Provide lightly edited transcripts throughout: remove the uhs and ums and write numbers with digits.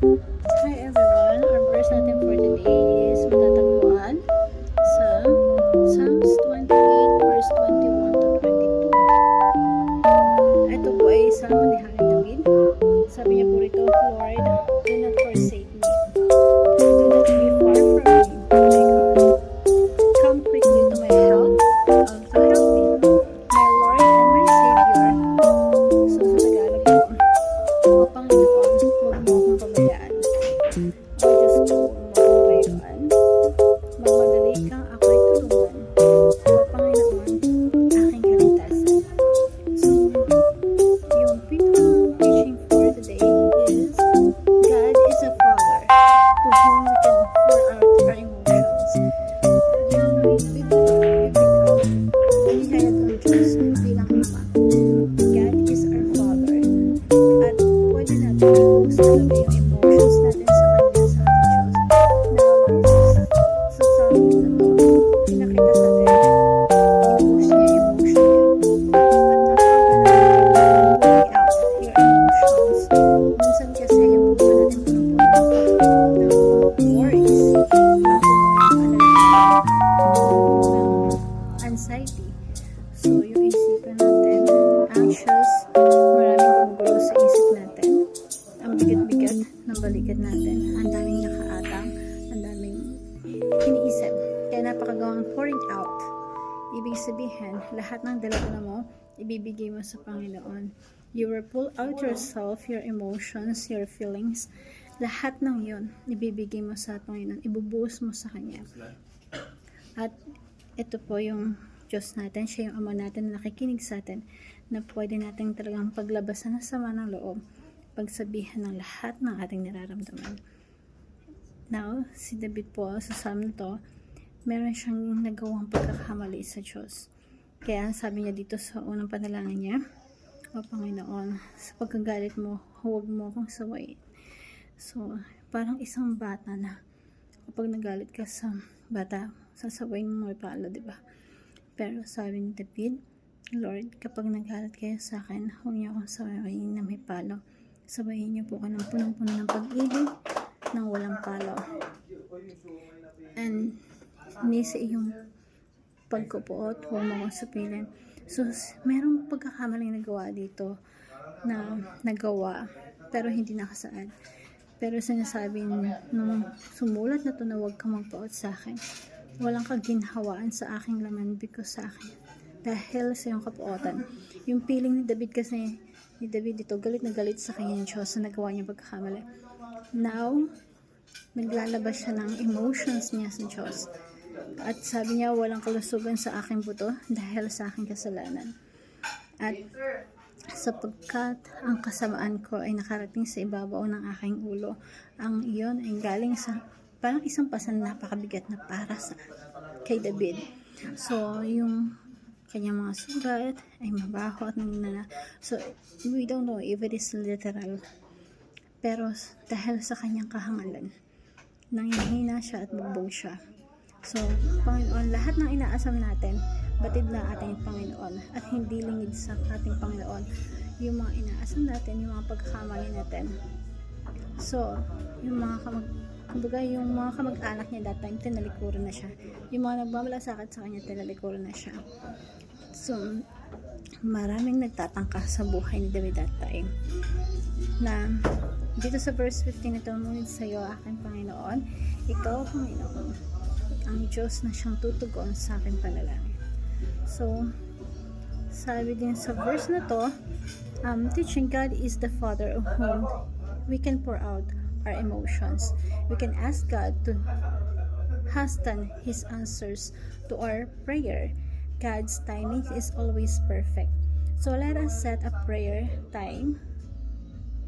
Hi everyone, our verse natin for today is matatagpuan sa Psalms 28 verse 21 to 22. Ito po ay salmo ni Hari David. Sabi niya po rito, Lord, do not forsake me. Do not be far from me, my God. Come quickly to my help, to help me, my Lord and my Savior. So sa Tagalog po, O Panginoon, huwag mo akong pabayaan. O Diyos ko, huwag mo akong layuan. Magmadali kang ako'y tulungan. O Panginoon, aking kaligtasan. So, yung pinakang teaching for today is God is a Father to whom we can pour out our emotions. Yung biblical, inihayag ang Diyos bilang Ama. God is our Father. At pwede natin i-post talaga yung emotions natin sa Kanya, sa ating Diyos. Sa psalm na to, pinakita sa atin, i-post niya yung emotion niya. At napakaganda out your emotions. Minsan kasi yung puso natin punong-puno ng worries, ng anxiety. So, yung isipan natin, anxious, maraming gugulo sa isip natin, ang bigat-bigat ng balikat natin, ang daming nakaatang, ang daming iniisip. Kaya napakagawang pouring out. Ibig sabihin, lahat ng dala-dala mo, ibibigay mo sa Panginoon. You will pull out yourself, your emotions, your feelings, lahat ng yon ibibigay mo sa Panginoon, ibubuhos mo sa Kanya. At ito po yung Diyos natin, siya yung Ama natin na nakikinig sa atin, na pwede natin talagang paglabasan ng sama ng loob, pagsabihan ng lahat ng ating nararamdaman. Now, si David po sa psalm na to, meron siyang nagawang pagkakamali sa Diyos. Kaya sabi niya dito sa unang panalangin niya, O Panginoon, sa pagkagalit mo, huwag mo akong sawayin. So, parang isang bata na kapag nagalit ka sa bata, sasawayin mo may palo, diba? Pero sabi ni David, Lord, kapag nagalit kayo sa akin, huwag niyo akong sawayin na may palo. Sabayin niyo po ka ng punong-puno ng pag-ibig ng walang palo. And hindi sa iyong pagkupuot, huwag mo akong sapilin. So, merong pagkakamaling nagawa dito na nagawa, pero hindi nakasaad. Pero sinasabi nung sumulat na to na huwag kang magpaot sa akin. Walang kaginhawaan sa aking laman because sa akin. Dahil sa iyong kapuotan. Yung feeling ni David kasi, ni David dito, galit na galit sa kanya ng Diyos na nagawa niya pagkakamali. Now, naglalabas siya ng emotions niya sa Diyos. At sabi niya, walang kalusugan sa aking buto dahil sa aking kasalanan. At sapagkat ang kasamaan ko ay nakarating sa ibabaw ng aking ulo, ang iyon ay galing sa parang isang pasan na napakabigat na para sa kay David. So, yung kanyang mga sugat ay mabaho at nanginana. So, we don't know if it is literal. Pero dahil sa kanyang kahangalan, nanghihina siya at bugbog siya. So, Panginoon, lahat ng inaasam natin, batid na ating Panginoon at hindi lingid sa ating Panginoon. Yung mga inaasam natin, yung mga pagkakamali natin. So, yung mga yung mga kamag-anak niya that time, tinalikuran na siya. Yung mga nagmamalasakit sa kanya, tinalikuran na siya. So, maraming nagtatangka sa buhay ni David that time. Na, dito sa verse 15 ito, ngunit sa iyo, aking Panginoon, ikaw, Panginoon, ang Diyos na siyang tutugon sa aking panalangin. So, sabi din sa verse na to, teaching God is the Father of whom we can pour out our emotions. We can ask God to hasten His answers to our prayer. God's timing is always perfect. So, let us set a prayer time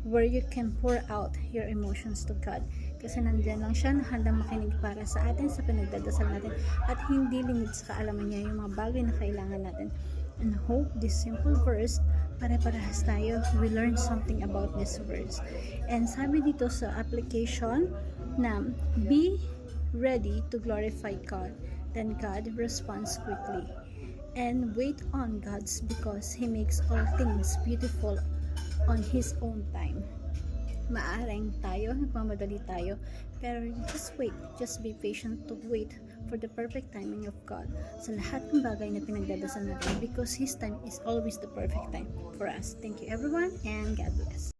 where you can pour out your emotions to God. Kasi nandiyan lang siya na handang makinig para sa atin sa pinagdadasal natin at hindi lingid sa kaalaman niya yung mga bagay na kailangan natin. And hope this simple verse, pare-parehas tayo, we learn something about this verse. And sabi dito sa application na be ready to glorify God, then God responds quickly. And wait on God's because He makes all things beautiful on His own time. maaring tayo, nagmamadali tayo, pero just wait, just be patient to wait for the perfect timing of God sa lahat ng bagay na pinagdadasal natin, because His time is always the perfect time for us. Thank you everyone, and God bless.